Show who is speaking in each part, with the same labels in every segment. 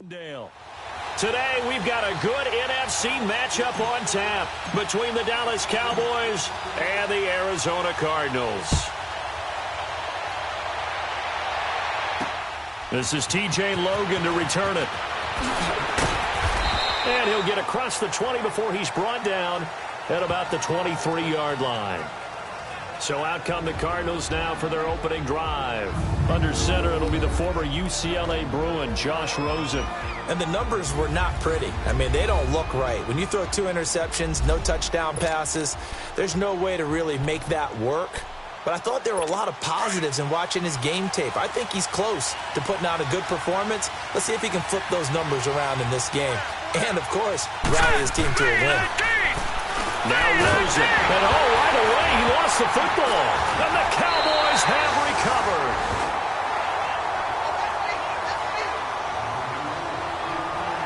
Speaker 1: Glendale. Today, we've got a good NFC matchup on tap between the Dallas Cowboys and the Arizona Cardinals. This is TJ Logan to return it. And he'll get across the 20 before he's brought down at about the 23-yard line. So out come the Cardinals now for their opening drive. Under center, it'll be the former UCLA Bruin, Josh Rosen.
Speaker 2: And the numbers were not pretty. I mean, they don't look right. When you throw 2 interceptions, no touchdown passes, there's no way to really make that work. But I thought there were a lot of positives in watching his game tape. I think he's close to putting out a good performance. Let's see if he can flip those numbers around in this game. And, of course, rally his team to a win.
Speaker 1: Now Rosen. And right away, he lost the football. And the Cowboys have recovered.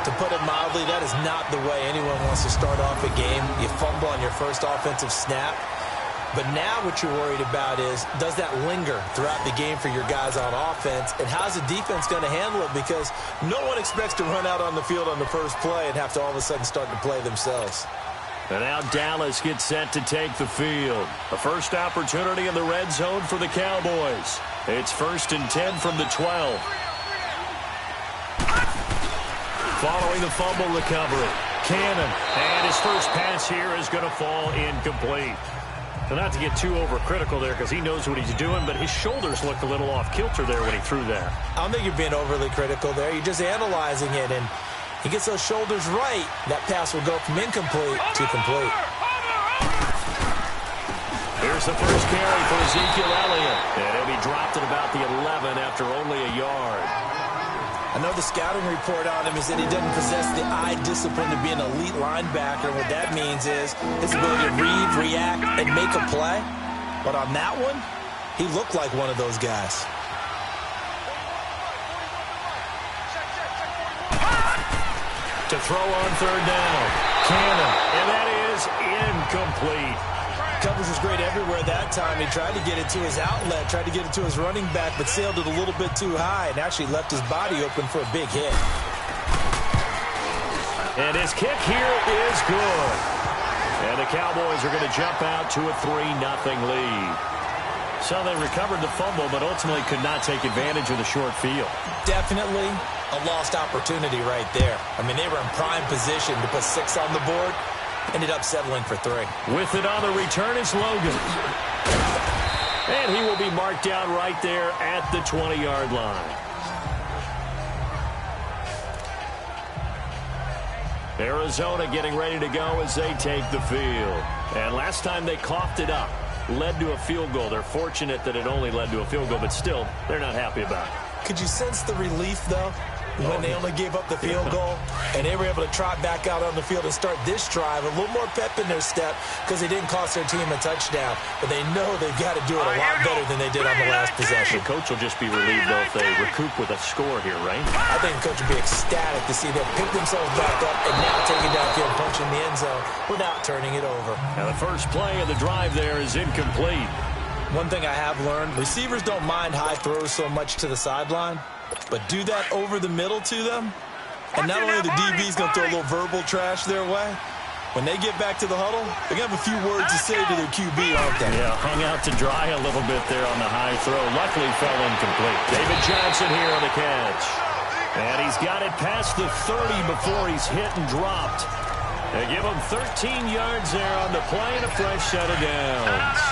Speaker 2: To put it mildly, that is not the way anyone wants to start off a game. You fumble on your first offensive snap. But now what you're worried about is, does that linger throughout the game for your guys on offense? And how's the defense going to handle it? Because no one expects to run out on the field on the first play and have to all of a sudden start to play themselves.
Speaker 1: And now Dallas gets set to take the field. A first opportunity in the red zone for the Cowboys. It's 1st and 10 from the 12. Following the fumble recovery, Cannon. And his first pass here is going to fall incomplete. So not to get too overcritical there because he knows what he's doing, but his shoulders looked a little off kilter there when he threw that.
Speaker 2: I don't think you're being overly critical there. You're just analyzing it, and he gets those shoulders right. That pass will go from incomplete to complete.
Speaker 1: Here's the first carry for Ezekiel Elliott. And he'll be dropped at about the 11 after only a yard.
Speaker 2: I know the scouting report on him is that he doesn't possess the eye discipline to be an elite linebacker. What that means is his ability to read, react, and make a play. But on that one, he looked like one of those guys.
Speaker 1: To throw on 3rd down. Cannon. And that is incomplete.
Speaker 2: Coverage was great everywhere that time. He tried to get it to his outlet, tried to get it to his running back, but sailed it a little bit too high and actually left his body open for a big hit.
Speaker 1: And his kick here is good. And the Cowboys are going to jump out to a 3-0 lead. So they recovered the fumble, but ultimately could not take advantage of the short field.
Speaker 2: Definitely a lost opportunity right there. I mean, they were in prime position to put 6 on the board. Ended up settling for 3.
Speaker 1: With it on the return is Logan. And he will be marked down right there at the 20-yard line. Arizona getting ready to go as they take the field. And last time they coughed it up, led to a field goal. They're fortunate that it only led to a field goal, but still, they're not happy about it.
Speaker 2: Could you sense the relief, though? When they only gave up the field goal, and they were able to trot back out on the field and start this drive, a little more pep in their step because they didn't cost their team a touchdown. But they know they've got to do it a lot better than they did on the last possession.
Speaker 1: The coach will just be relieved, though, if they recoup with a score here, right?
Speaker 2: I think the coach will be ecstatic to see them pick themselves back up and now take it downfield, punch in the end zone without turning it over.
Speaker 1: Now the first play of the drive there is incomplete.
Speaker 2: One thing I have learned, receivers don't mind high throws so much to the sideline. But do that over the middle to them, and not only the DB's going to throw a little verbal trash their way, when they get back to the huddle, they're going to have a few words to say to their QB, aren't they?
Speaker 1: Yeah, hung out to dry a little bit there on the high throw. Luckily fell incomplete. David Johnson here on the catch. And he's got it past the 30 before he's hit and dropped. They give him 13 yards there on the play and a fresh set of downs.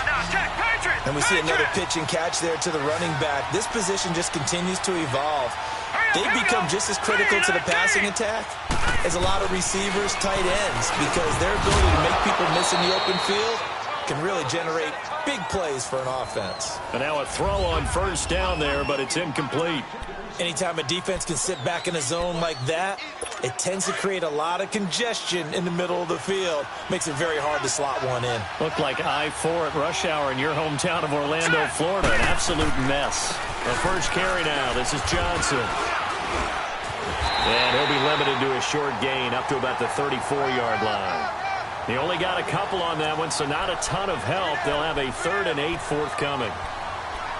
Speaker 2: And we see another pitch and catch there to the running back. This position just continues to evolve. They've become just as critical to the passing attack as a lot of receivers, tight ends, because their ability to make people miss in the open field can really generate big plays for an offense.
Speaker 1: And now a throw on 1st down there, but it's incomplete.
Speaker 2: Anytime a defense can sit back in a zone like that, it tends to create a lot of congestion in the middle of the field. Makes it very hard to slot one in.
Speaker 1: Looked like I-4 at rush hour in your hometown of Orlando, Florida. An absolute mess. The first carry now. This is Johnson. And he'll be limited to a short gain up to about the 34-yard line. He only got a couple on that one, so not a ton of help. They'll have a 3rd and 8 forthcoming.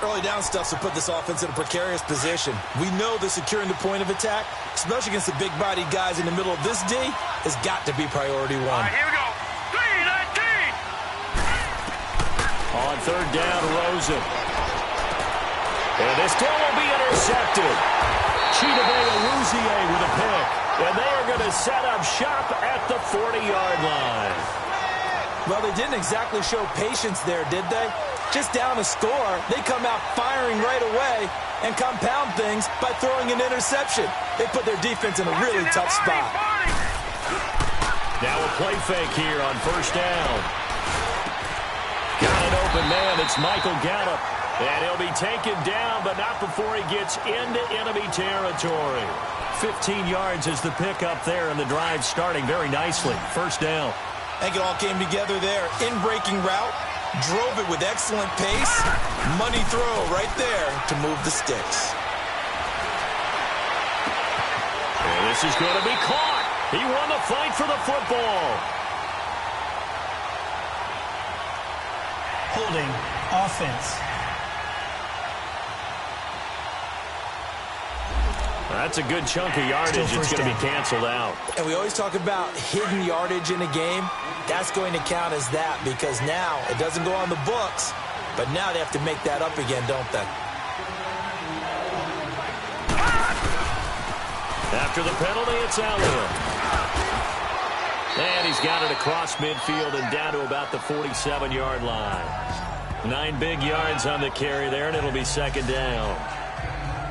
Speaker 2: Early down stuff will put this offense in a precarious position. We know that securing the point of attack, especially against the big-bodied guys in the middle of this D, has got to be priority one.
Speaker 3: All right, here we go. 3-19.
Speaker 1: On third down, Rosen. And this ball will be intercepted. Chidobe with a pick. And they are going to set up shop at the 40-yard line.
Speaker 2: Well, they didn't exactly show patience there, did they? Just down a score, they come out firing right away and compound things by throwing an interception. They put their defense in a really tough spot.
Speaker 1: Now a play fake here on first down. Got an open man. It's Michael Gallup. And he'll be taken down, but not before he gets into enemy territory. 15 yards is the pickup there, and the drive starting very nicely. First down.
Speaker 2: I think it all came together there. In-breaking route. Drove it with excellent pace. Money throw right there to move the sticks.
Speaker 1: And this is going to be caught. He won the fight for the football.
Speaker 4: Holding offense.
Speaker 1: That's a good chunk of yardage. It's going to be canceled out.
Speaker 2: And we always talk about hidden yardage in a game. That's going to count as that because now it doesn't go on the books, but now they have to make that up again, don't they?
Speaker 1: After the penalty, it's Elliott. And he's got it across midfield and down to about the 47-yard line. 9 big yards on the carry there, and it'll be second down.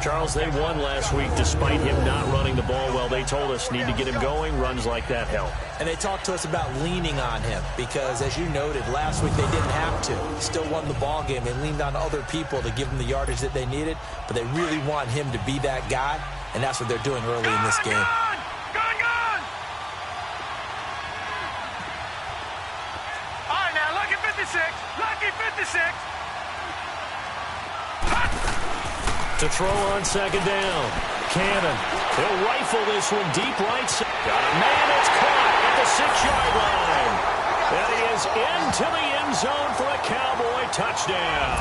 Speaker 1: Charles, they won last week despite him not running the ball well. They told us need to get him going. Runs like that help.
Speaker 2: And they talked to us about leaning on him because, as you noted, last week they didn't have to. They still won the ball game. They leaned on other people to give them the yardage that they needed, but they really want him to be that guy, and that's what they're doing early in this game.
Speaker 3: Gone! All right, now, lucky 56. Lucky 56.
Speaker 1: To throw on second down. Cannon. He'll rifle this one deep right. Got a man that's caught at the 6-yard line. And he is into the end zone for a Cowboy touchdown.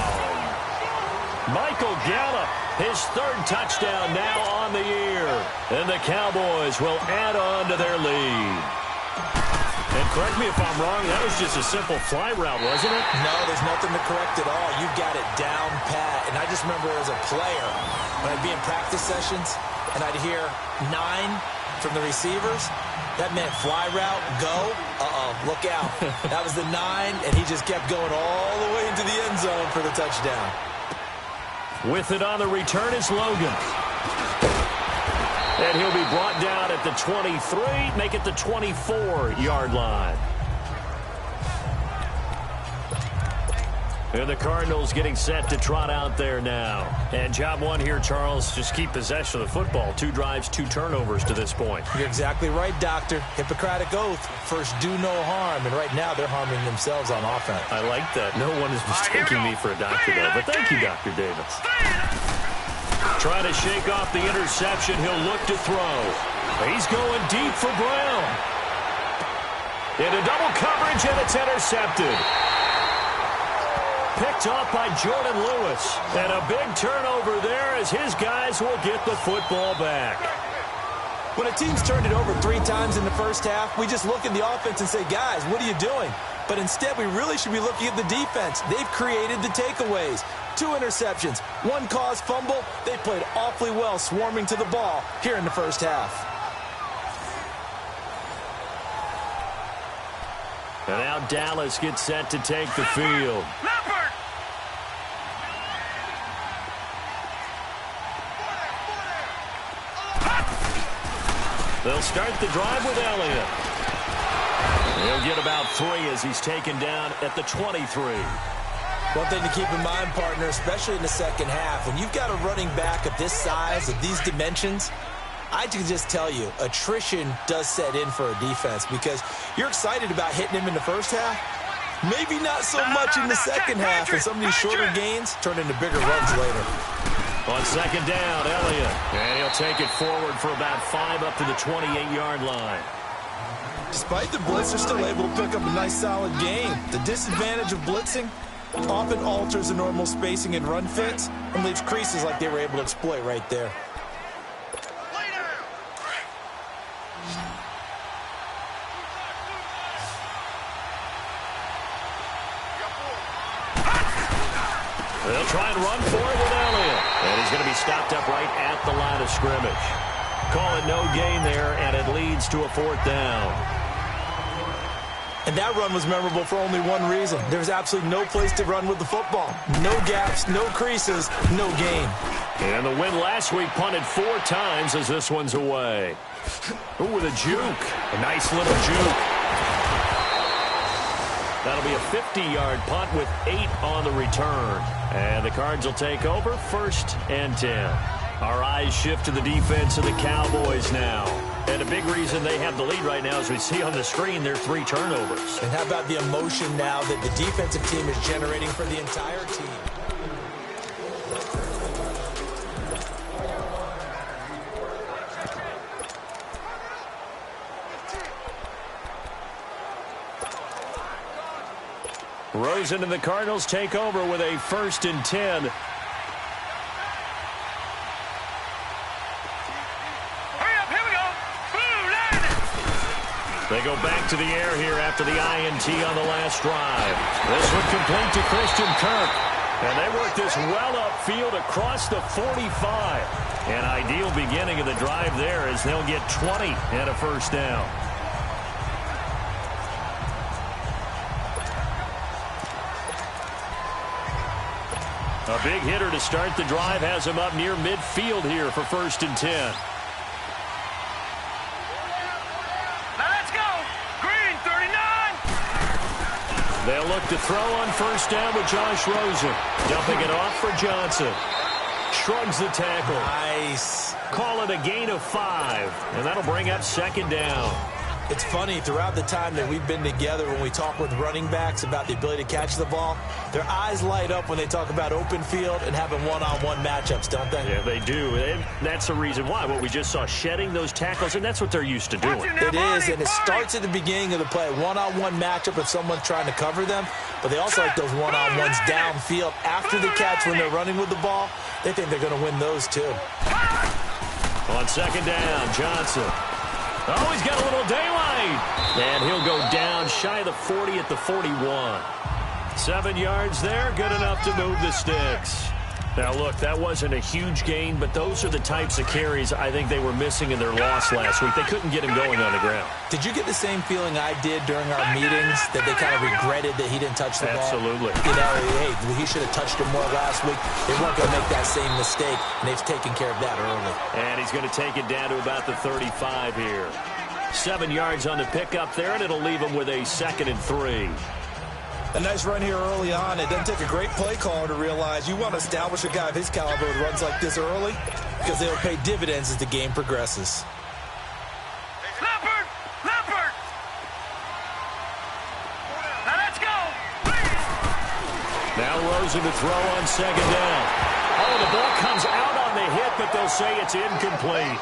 Speaker 1: Michael Gallup, his 3rd touchdown now on the year. And the Cowboys will add on to their lead. And correct me if I'm wrong, that was just a simple fly route, wasn't it?
Speaker 2: No, there's nothing to correct at all. You've got it down pat. And I just remember as a player, when I'd be in practice sessions, and I'd hear 9 from the receivers, that meant fly route, go. Look out. That was the 9, and he just kept going all the way into the end zone for the touchdown.
Speaker 1: With it on the return is Logan. And he'll be brought down at the 23, make it the 24-yard line. And the Cardinals getting set to trot out there now. And job one here, Charles, just keep possession of the football. 2 drives, 2 turnovers to this point.
Speaker 2: You're exactly right, Doctor. Hippocratic oath. First, do no harm. And right now, they're harming themselves on offense.
Speaker 1: I like that. No one is mistaking me for a doctor, though. But thank you, Dr. Davis. Trying to shake off the interception. He'll look to throw. He's going deep for Brown. Into double coverage, and it's intercepted. Picked off by Jordan Lewis. And a big turnover there as his guys will get the football back.
Speaker 2: When a team's turned it over 3 times in the first half, we just look at the offense and say, guys, what are you doing? But instead, we really should be looking at the defense. They've created the takeaways. 2 interceptions, 1 caused fumble. They played awfully well swarming to the ball here in the first half.
Speaker 1: And now Dallas gets set to take the field. They'll start the drive with Elliott. He'll get about 3 as he's taken down at the 23.
Speaker 2: One thing to keep in mind, partner, especially in the second half, when you've got a running back of this size, of these dimensions, I can just tell you, attrition does set in for a defense because you're excited about hitting him in the first half. Maybe not so much in the second half, and some of these shorter gains turn into bigger runs later.
Speaker 1: On second down, Elliott. And he'll take it forward for about 5 up to the 28-yard line.
Speaker 2: Despite the blitz, they're still able to pick up a nice solid gain. The disadvantage of blitzing, Often alters the normal spacing and run fits and leaves creases like they were able to exploit right there.
Speaker 1: They'll try and run for it with Elliott. And he's going to be stopped up right at the line of scrimmage. Call it no gain there, and it leads to a 4th down.
Speaker 2: And that run was memorable for only one reason. There's absolutely no place to run with the football. No gaps, no creases, no gain.
Speaker 1: And the win last week punted 4 times as this one's away. Ooh, with a juke. A nice little juke. That'll be a 50-yard punt with 8 on the return. And the Cards will take over 1st and 10. Our eyes shift to the defense of the Cowboys now. And a big reason they have the lead right now, as we see on the screen, their 3 turnovers.
Speaker 2: And how about the emotion now that the defensive team is generating for the entire team?
Speaker 1: Rosen and the Cardinals take over with a 1st and 10. They go back to the air here after the INT on the last drive. This one complete to Christian Kirk. And they work this well upfield across the 45. An ideal beginning of the drive there as they'll get 20 and a 1st down. A big hitter to start the drive has him up near midfield here for 1st and 10. They'll look to throw on 1st down with Josh Rosen. Dumping it off for Johnson. Shrugs the tackle.
Speaker 2: Nice.
Speaker 1: Call it a gain of 5. And that'll bring up 2nd down.
Speaker 2: It's funny, throughout the time that we've been together, when we talk with running backs about the ability to catch the ball, their eyes light up when they talk about open field and having one-on-one matchups, don't they?
Speaker 1: Yeah, they do. And that's the reason why. What we just saw, shedding those tackles, and that's what they're used to doing.
Speaker 2: It is, and it starts at the beginning of the play. One-on-one matchup if someone's trying to cover them, but they also like those one-on-ones downfield after the catch when they're running with the ball. They think they're going to win those, too.
Speaker 1: On 2nd down, Johnson. Oh, he's got a little daylight. And he'll go down shy of the 40 at the 41. 7 yards there, good enough to move the sticks. Now, look, that wasn't a huge gain, but those are the types of carries I think they were missing in their loss last week. They couldn't get him going on the ground.
Speaker 2: Did you get the same feeling I did during our meetings, that they kind of regretted that he didn't touch the ball?
Speaker 1: Absolutely.
Speaker 2: You know, hey, he should have touched it more last week. They weren't going to make that same mistake, and they've taken care of that early.
Speaker 1: And he's going to take it down to about the 35 here. 7 yards on the pickup there, and it'll leave him with a 2nd and 3.
Speaker 2: A nice run here early on. It doesn't take a great play caller to realize you want to establish a guy of his caliber who runs like this early, because they'll pay dividends as the game progresses.
Speaker 3: Leopard! Leopard! Now let's go!
Speaker 1: Now Rosen to throw on 2nd down. Oh, the ball comes out on the hit, but they'll say it's incomplete.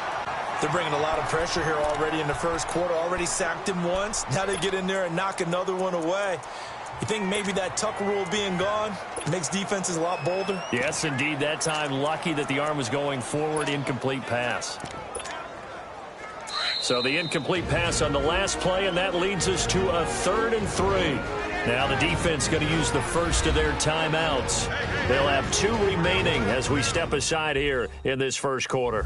Speaker 2: They're bringing a lot of pressure here already in the first quarter. Already sacked him once. Now they get in there and knock another one away. You think maybe that Tucker rule being gone makes defenses a lot bolder?
Speaker 1: Yes, indeed. That time, lucky that the arm was going forward. Incomplete pass. So the incomplete pass on the last play, and that leads us to a 3rd and 3. Now the defense going to use the first of their timeouts. They'll have 2 remaining as we step aside here in this first quarter.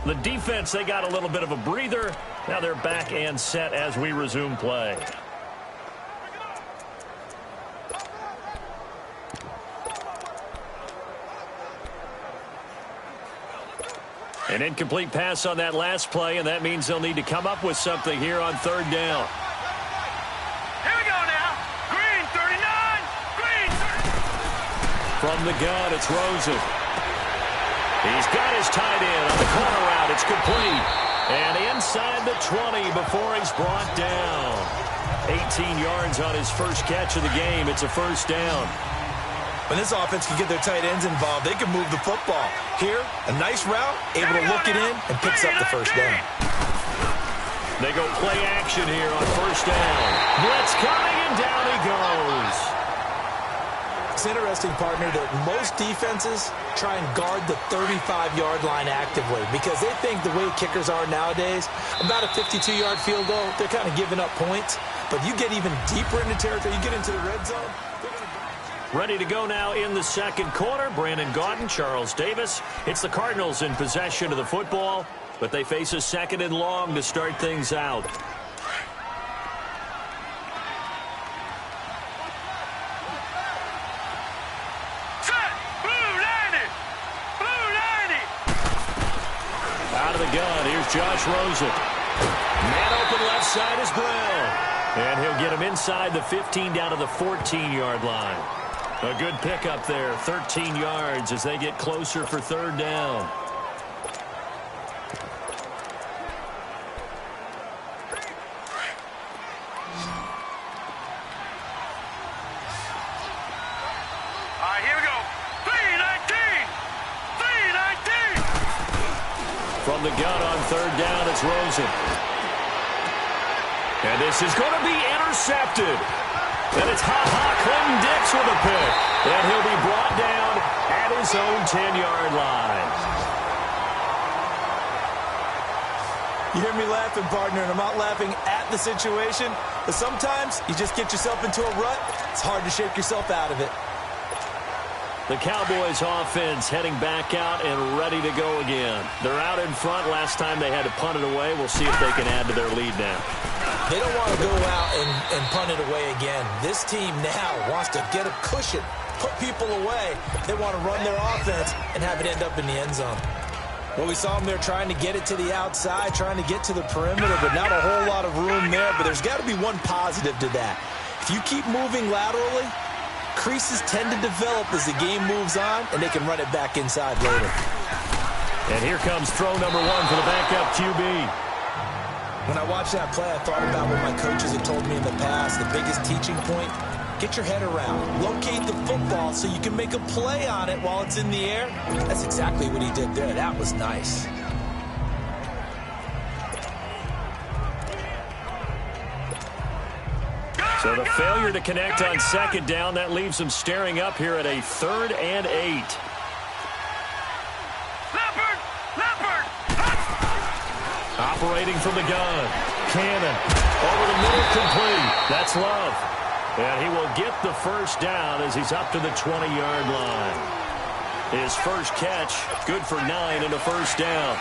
Speaker 1: The defense, they got a little bit of a breather. Now they're back and set as we resume play. An incomplete pass on that last play, and that means they'll need to come up with something here on 3rd down.
Speaker 3: Here we go now. Green, 39. Green.
Speaker 1: From the gun, it's Rosen. He's got his tight end on the corner route. It's complete. And inside the 20 before he's brought down. 18 yards on his first catch of the game. It's a 1st down.
Speaker 2: When this offense can get their tight ends involved, they can move the football. Here, a nice route, able to look it in, and picks up the 1st down.
Speaker 1: They go play action here on 1st down. Blitz coming, and down he goes.
Speaker 2: It's interesting, partner, that most defenses try and guard the 35-yard line actively because they think the way kickers are nowadays, about a 52-yard field goal, they're kind of giving up points. But you get even deeper into territory, you get into the red zone.
Speaker 1: Ready to go now in the second quarter. Brandon Gaudin, Charles Davis. It's the Cardinals in possession of the football, but they face a second and long to start things out. Out of the gun, here's Josh Rosen. Man open left side is Brown. And he'll get him inside the 15 down to the 14-yard line. A good pickup there, 13 yards as they get closer for third down.
Speaker 3: All right, here we go. 3-19. 3-19.
Speaker 1: From the gun on third down, it's Rosen. And this is going to be intercepted. And it's Clinton Dix with a pick. And he'll be brought down at his own 10-yard line.
Speaker 2: You hear me laughing, partner, and I'm not laughing at the situation, but sometimes you just get yourself into a rut. It's hard to shake yourself out of it.
Speaker 1: The Cowboys offense heading back out and ready to go again. They're out in front. Last time they had to punt it away. We'll see if they can add to their lead now.
Speaker 2: They don't want to go out and punt it away again. This team now wants to get a cushion, put people away. They want to run their offense and have it end up in the end zone. Well, we saw them there trying to get it to the outside, trying to get to the perimeter, but not a whole lot of room there. But there's got to be one positive to that. If you keep moving laterally, creases tend to develop as the game moves on, and they can run it back inside later.
Speaker 1: And here comes throw number one for the backup QB.
Speaker 2: When I watched that play, I thought about what my coaches had told me in the past. The biggest teaching point, get your head around. Locate the football so you can make a play on it while it's in the air. That's exactly what he did there. That was nice.
Speaker 1: So the failure to connect on second down, that leaves them staring up here at a 3rd and 8. Operating from the gun. Cannon. Over the middle, complete. That's Love. And he will get the first down as he's up to the 20-yard line. His first catch, good for 9 and a first down.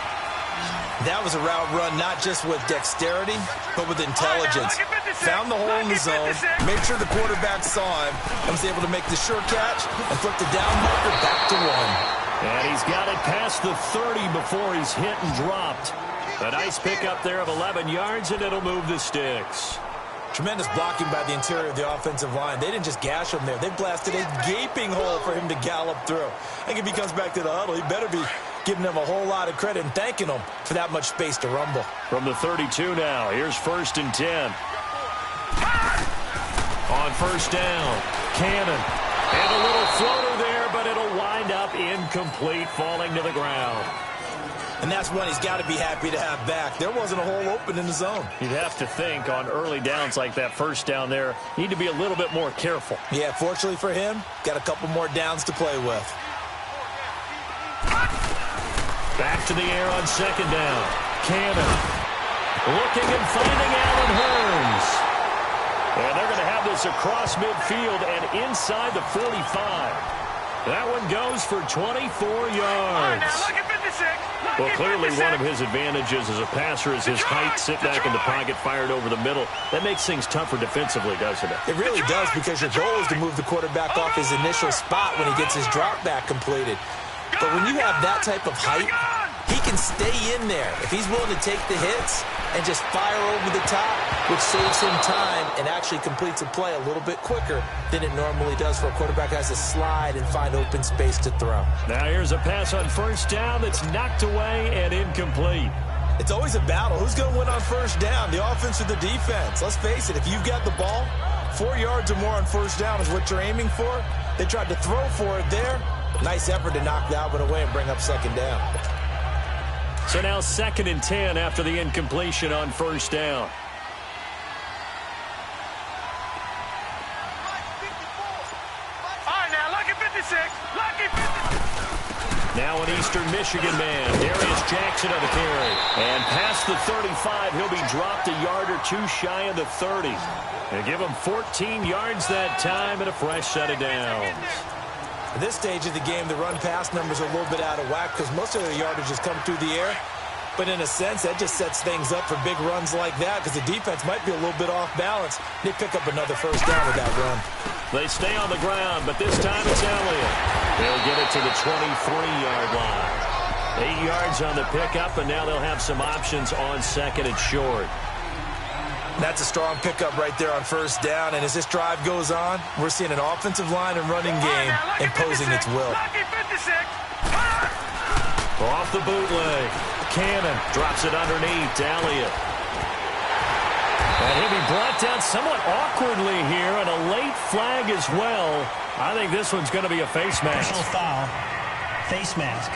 Speaker 2: That was a route run not just with dexterity, but with intelligence. Found the hole in the zone, made sure the quarterback saw him, and was able to make the sure catch and flip the down marker back to 1.
Speaker 1: And he's got it past the 30 before he's hit and dropped. A nice pickup there of 11 yards, and it'll move the sticks.
Speaker 2: Tremendous blocking by the interior of the offensive line. They didn't just gash him there. They blasted a gaping hole for him to gallop through. I think if he comes back to the huddle, he better be giving them a whole lot of credit and thanking them for that much space to rumble.
Speaker 1: From the 32 now, here's 1st and 10. On first down, Cannon. And a little floater there, but it'll wind up incomplete, falling to the ground.
Speaker 2: And that's one he's got to be happy to have back. There wasn't a hole open in the zone.
Speaker 1: You'd have to think on early downs like that first down there, need to be a little bit more careful.
Speaker 2: Yeah, fortunately for him, got a couple more downs to play with.
Speaker 1: Back to the air on second down. Cannon. Looking and finding Allen Hurns. And they're going to have this across midfield and inside the 45. That one goes for 24 yards. Well, clearly one of his advantages as a passer is his height, sit back in the pocket, fired over the middle. That makes things tougher defensively, doesn't it?
Speaker 2: It really does, because your goal is to move the quarterback off his initial spot when he gets his drop back completed. But when you have that type of height, he can stay in there if he's willing to take the hits and just fire over the top, which saves him time and actually completes a play a little bit quicker than it normally does for a quarterback who has to slide and find open space to throw.
Speaker 1: Now here's a pass on first down that's knocked away and incomplete.
Speaker 2: It's always a battle. Who's going to win on first down, the offense or the defense? Let's face it, if you've got the ball, 4 yards or more on first down is what you're aiming for. They tried to throw for it there. Nice effort to knock that one away and bring up second down.
Speaker 1: So now 2nd and 10 after the incompletion on first down.
Speaker 3: All right, now Lucky 50.
Speaker 1: Now an Eastern Michigan man, Darius Jackson on the carry. And past the 35, he'll be dropped a yard or two shy of the 30. They give him 14 yards that time and a fresh set of downs.
Speaker 2: At this stage of the game, the run-pass numbers are a little bit out of whack because most of their yardage has come through the air. But in a sense, that just sets things up for big runs like that because the defense might be a little bit off balance. They pick up another first down with that run.
Speaker 1: They stay on the ground, but this time it's Elliott. They'll get it to the 23-yard line. 8 yards on the pickup, and now they'll have some options on second and short.
Speaker 2: That's a strong pickup right there on first down. And as this drive goes on, we're seeing an offensive line and running game imposing its will.
Speaker 1: Off the bootleg. Cannon drops it underneath to Elliott. And he'll be brought down somewhat awkwardly here, and a late flag as well. I think this one's going to be a face mask.
Speaker 4: Personal foul. Face mask.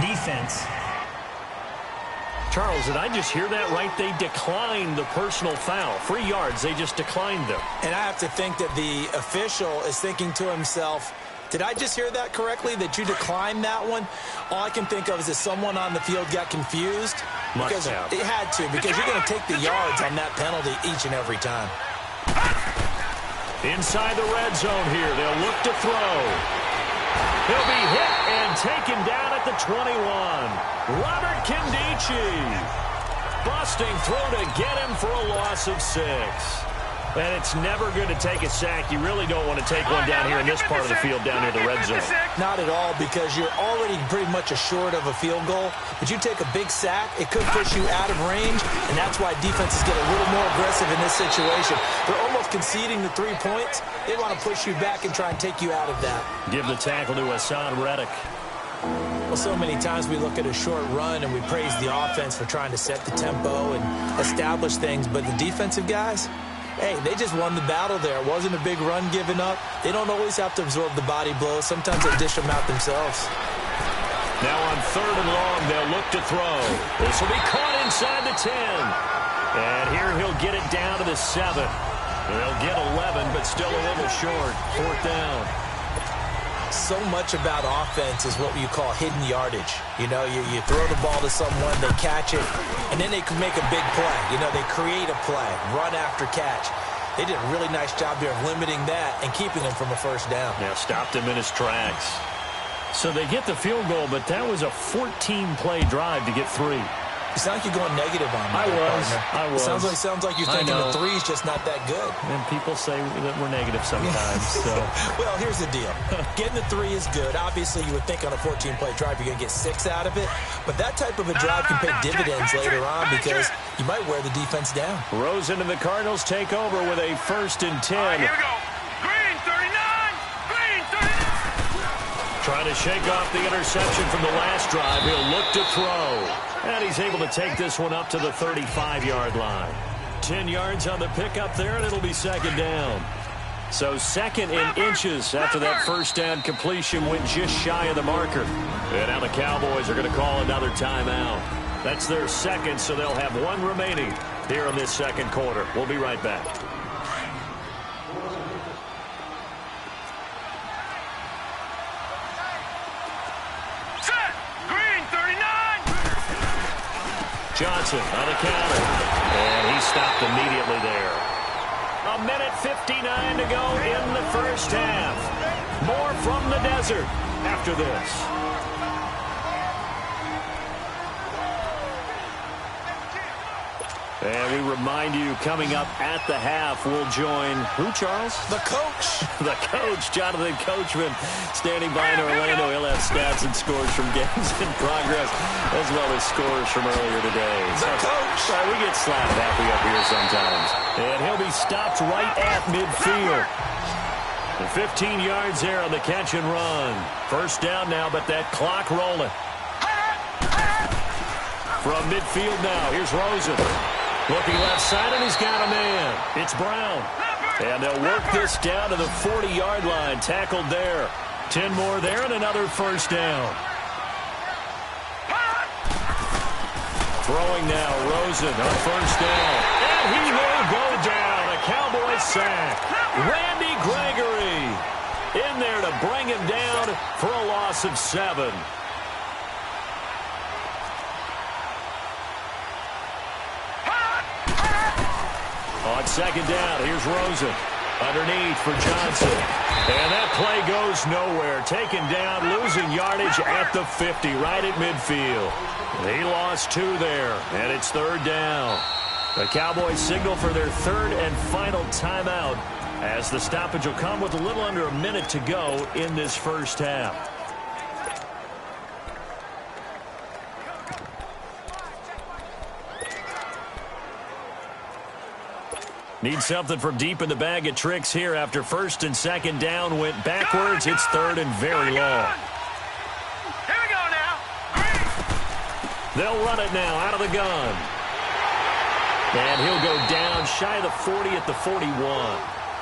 Speaker 4: Defense.
Speaker 1: Charles, did I just hear that right? They declined the personal foul. 3 yards, they just declined them.
Speaker 2: And I have to think that the official is thinking to himself, did I just hear that correctly, that you declined that one? All I can think of is that someone on the field got confused. Because it had to, because you're going to take the yards on that penalty each and every time.
Speaker 1: Inside the red zone here, they'll look to throw. He'll be hit and taken down at the 21. Robert Kindici. Busting through to get him for a loss of 6. And it's never good to take a sack. You really don't want to take one down here in this part of the field, down near the red zone.
Speaker 2: Not at all, because you're already pretty much assured of a field goal. But you take a big sack, it could push you out of range, and that's why defenses get a little more aggressive in this situation. They're almost conceding the 3 points. They want to push you back and try and take you out of that.
Speaker 1: Give the tackle to Hassan Reddick.
Speaker 2: Well, so many times we look at a short run and we praise the offense for trying to set the tempo and establish things, but the defensive guys, hey, they just won the battle there. It wasn't a big run given up. They don't always have to absorb the body blows. Sometimes they dish them out themselves.
Speaker 1: Now on 3rd and long, they'll look to throw. This will be caught inside the 10. And here he'll get it down to the 7. They'll get 11, but still a little short. 4th down.
Speaker 2: So much about offense is what you call hidden yardage. You know, you throw the ball to someone, they catch it, and then they can make a big play. You know, they create a play, run after catch. They did a really nice job there of limiting that and keeping him from a first down.
Speaker 1: Yeah, stopped him in his tracks. So they get the field goal, but that was a 14-play drive to get 3.
Speaker 2: You sound like you're going negative on me.
Speaker 1: I was.
Speaker 2: Sounds like you're thinking the 3's just not that good.
Speaker 1: And people say that we're negative sometimes. So.
Speaker 2: Well, here's the deal. Getting the 3 is good. Obviously, you would think on a 14-play drive you're going to get 6 out of it. But that type of a drive can pay dividends later on because you might wear the defense down.
Speaker 1: Rosen and the Cardinals take over with a 1st and 10.
Speaker 3: All right, here we go. Green 39. Green 39.
Speaker 1: Trying to shake off the interception from the last drive. He'll look to throw. And he's able to take this one up to the 35-yard line. 10 yards on the pickup there, and it'll be 2nd down. So 2nd in inches after that first down completion went just shy of the marker. And now the Cowboys are going to call another timeout. That's their 2nd, so they'll have 1 remaining here in this 2nd quarter. We'll be right back. Johnson on the counter, and he stopped immediately there. 1:59 to go in the first half. More from the desert after this. And we remind you, coming up at the half, we'll join who, Charles?
Speaker 2: The coach.
Speaker 1: The coach, Jonathan Coachman, standing by in Orlando. He'll have stats and scores from games in progress, as well as scores from earlier today.
Speaker 2: The coach.
Speaker 1: We get slap happy up here sometimes. And he'll be stopped right at midfield. And 15 yards there on the catch and run. First down now, but that clock rolling. From midfield now, here's Rosen. Looking left side, and he's got a man. It's Brown. And they'll work this down to the 40-yard line. Tackled there. 10 more there, and another first down. Throwing now, Rosen on first down. And he will go down. A Cowboy sack. Randy Gregory in there to bring him down for a loss of 7. On second down, here's Rosen. Underneath for Johnson. And that play goes nowhere. Taken down, losing yardage at the 50, right at midfield. He lost 2 there, and it's 3rd down. The Cowboys signal for their 3rd and final timeout as the stoppage will come with a little under a minute to go in this first half. Need something from deep in the bag of tricks here after 1st and 2nd down went backwards. It's 3rd and very long.
Speaker 3: Here we go now.
Speaker 1: They'll run it now out of the gun. And he'll go down shy of the 40 at the 41.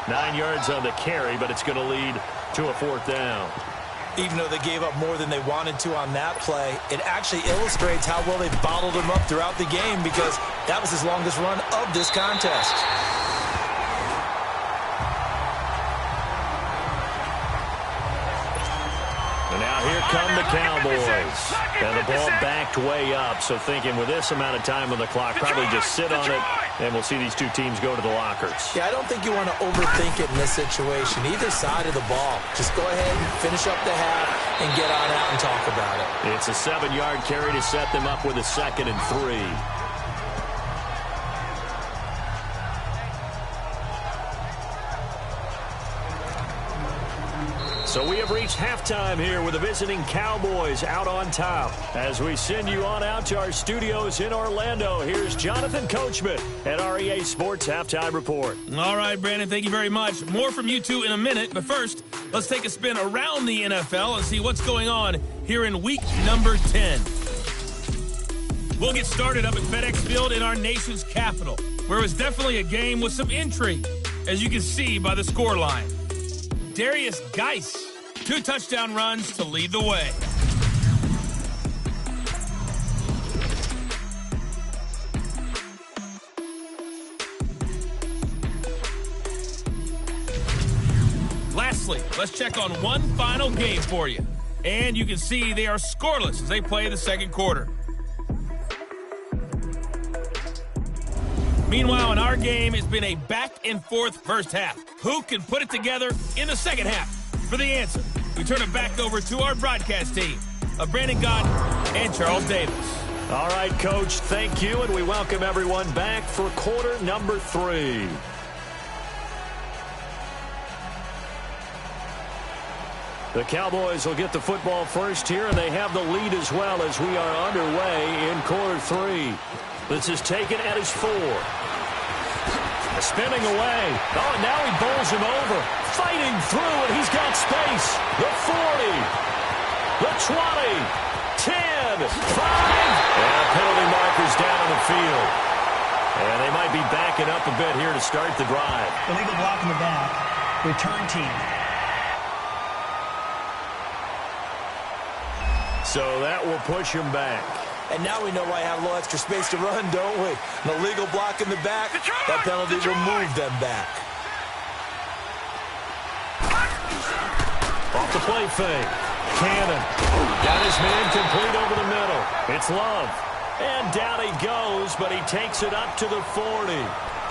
Speaker 1: 9 yards on the carry, but it's going to lead to a 4th down.
Speaker 2: Even though they gave up more than they wanted to on that play, it actually illustrates how well they bottled him up throughout the game because that was his longest run of this contest.
Speaker 1: And now here come the Cowboys. And the ball backed way up, so thinking with this amount of time on the clock, probably just sit on it, and we'll see these two teams go to the lockers.
Speaker 2: Yeah, I don't think you want to overthink it in this situation. Either side of the ball. Just go ahead and finish up the half and get on out and talk about it.
Speaker 1: It's a 7-yard carry to set them up with a 2nd and 3. So we have reached halftime here with the visiting Cowboys out on top. As we send you on out to our studios in Orlando, here's Jonathan Coachman at REA Sports Halftime Report.
Speaker 5: All right, Brandon, thank you very much. More from you two in a minute, but first, let's take a spin around the NFL and see what's going on here in week number 10. We'll get started up at FedEx Field in our nation's capital, where it was definitely a game with some intrigue, as you can see by the scoreline. Darius Geis, 2 touchdown runs to lead the way. Lastly, let's check on one final game for you. And you can see they are scoreless as they play the 2nd quarter. Meanwhile, in our game, it's been a back-and-forth first half. Who can put it together in the 2nd half? For the answer, we turn it back over to our broadcast team of Brandon Gott and Charles Davis.
Speaker 1: All right, Coach, thank you, and we welcome everyone back for quarter number 3. The Cowboys will get the football first here, and they have the lead as well as we are underway in quarter 3. This is taken at his 4. Spinning away. Oh, and now he bowls him over. Fighting through, and he's got space. The 40. The 20. 10. 5. And a penalty marker's down on the field. And they might be backing up a bit here to start the drive.
Speaker 4: Illegal block in the back. Return team.
Speaker 1: So that will push him back.
Speaker 2: And now we know why I have a little extra space to run, don't we? An illegal block in the back, that penalty will move them back.
Speaker 1: Off the play fake. Cannon. Got his man complete over the middle. It's Love. And down he goes, but he takes it up to the 40.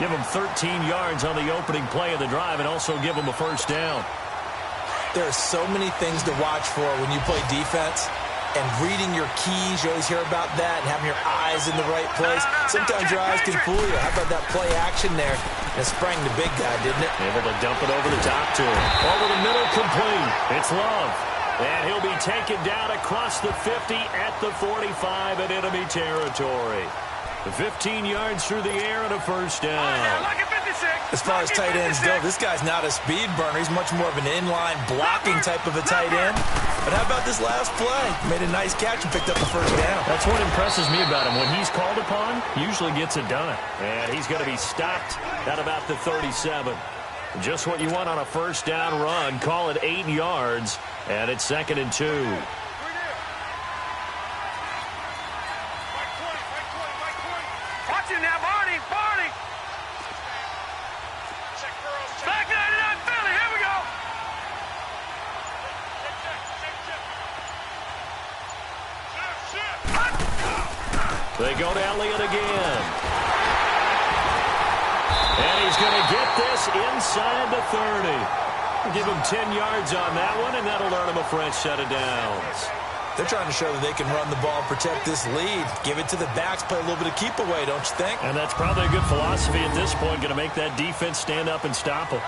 Speaker 1: Give him 13 yards on the opening play of the drive and also give him a first down.
Speaker 2: There are so many things to watch for when you play defense. And reading your keys, you always hear about that, and having your eyes in the right place. Sometimes your eyes can fool you. How about that play action there? And it sprang the big guy, didn't it?
Speaker 1: Able to dump it over the top to him. Over the middle, complete. It's Love. And he'll be taken down across the 50 at the 45 in enemy territory. 15 yards through the air and a first down.
Speaker 2: As far as tight ends go, this guy's not a speed burner. He's much more of an inline blocking type of a tight end. But how about this last play? Made a nice catch and picked up the first down.
Speaker 1: That's what impresses me about him. When he's called upon, usually gets it done. And he's going to be stopped at about the 37. Just what you want on a first down run. Call it 8 yards. And it's 2nd and 2.
Speaker 3: Watch him now, Barney. Back 99 Philly. Here we go.
Speaker 1: They go to Elliott again. And he's going to get this inside the 30. Give him 10 yards on that one, and that'll earn him a fresh set of downs.
Speaker 2: They're trying to show that they can run the ball and protect this lead. Give it to the backs, play a little bit of keep away, don't you think?
Speaker 1: And that's probably a good philosophy at this point, going to make that defense stand up and stop them.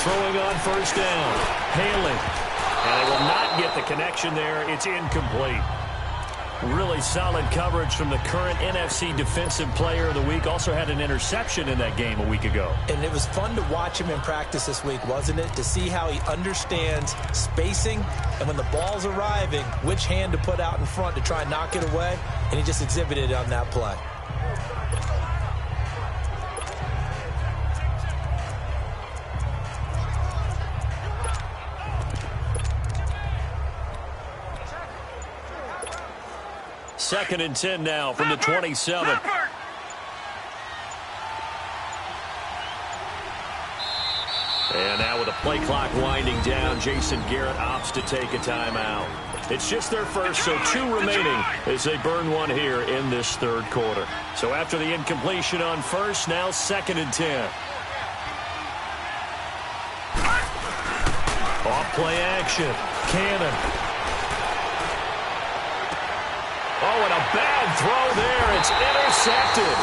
Speaker 1: Throwing on first down. Haley. And they will not get the connection there. It's incomplete. Really solid coverage from the current NFC Defensive Player of the Week. Also had an interception in that game a week ago.
Speaker 2: And it was fun to watch him in practice this week, wasn't it? To see how he understands spacing and when the ball's arriving, which hand to put out in front to try and knock it away. And he just exhibited it on that play.
Speaker 1: Second and 10 now from the 27. And now with the play clock winding down, Jason Garrett opts to take a timeout. It's just their first, so 2 remaining as they burn one here in this third quarter. So after the incompletion on first, now second and 10. Off play action. Cannon. Oh, and a bad throw there. It's intercepted.